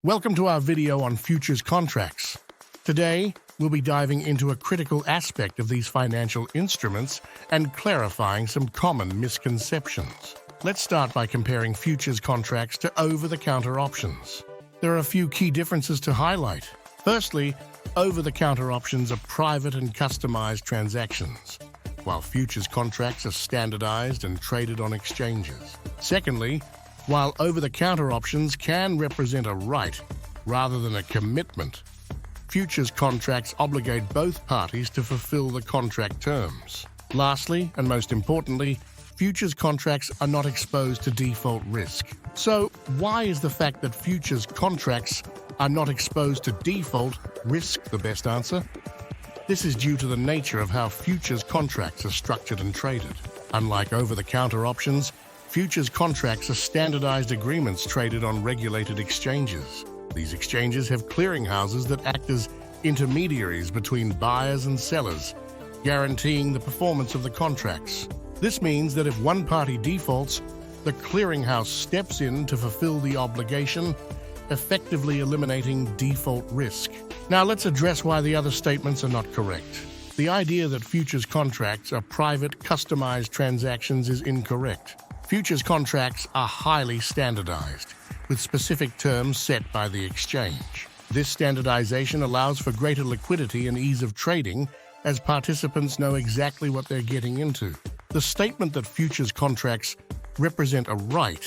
Welcome to our video on futures contracts. Today, we'll be diving into a critical aspect of these financial instruments and clarifying some common misconceptions. Let's start by comparing futures contracts to over-the-counter options. There are a few key differences to highlight. Firstly, over-the-counter options are private and customized transactions, while futures contracts are standardized and traded on exchanges. Secondly, while over-the-counter options can represent a right rather than a commitment, futures contracts obligate both parties to fulfill the contract terms. Lastly, and most importantly, futures contracts are not exposed to default risk. So, why is the fact that futures contracts are not exposed to default risk the best answer? This is due to the nature of how futures contracts are structured and traded. Unlike over-the-counter options, futures contracts are standardized agreements traded on regulated exchanges. These exchanges have clearinghouses that act as intermediaries between buyers and sellers, guaranteeing the performance of the contracts. This means that if one party defaults, the clearinghouse steps in to fulfill the obligation, effectively eliminating default risk. Now let's address why the other statements are not correct. The idea that futures contracts are private, customized transactions is incorrect. Futures contracts are highly standardized, with specific terms set by the exchange. This standardization allows for greater liquidity and ease of trading, as participants know exactly what they're getting into. The statement that futures contracts represent a right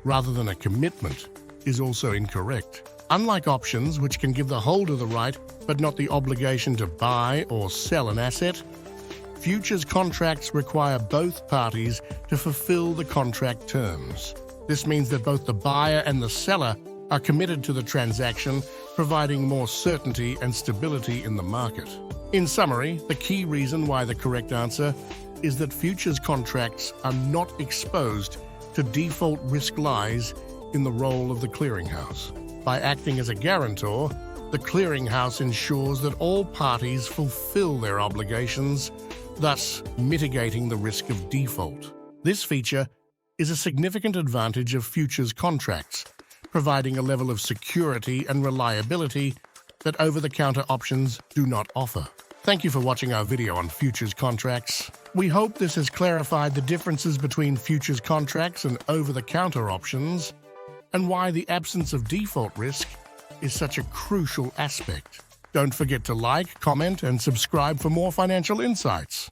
rather than a commitment is also incorrect. Unlike options, which can give the holder the right but not the obligation to buy or sell an asset, futures contracts require both parties to fulfill the contract terms. This means that both the buyer and the seller are committed to the transaction, providing more certainty and stability in the market. In summary, the key reason why the correct answer is that futures contracts are not exposed to default risk lies in the role of the clearinghouse. By acting as a guarantor, the clearinghouse ensures that all parties fulfill their obligations, thus mitigating the risk of default. This feature is a significant advantage of futures contracts, providing a level of security and reliability that over-the-counter options do not offer. Thank you for watching our video on futures contracts. We hope this has clarified the differences between futures contracts and over-the-counter options, and why the absence of default risk is such a crucial aspect. Don't forget to like, comment, and subscribe for more financial insights.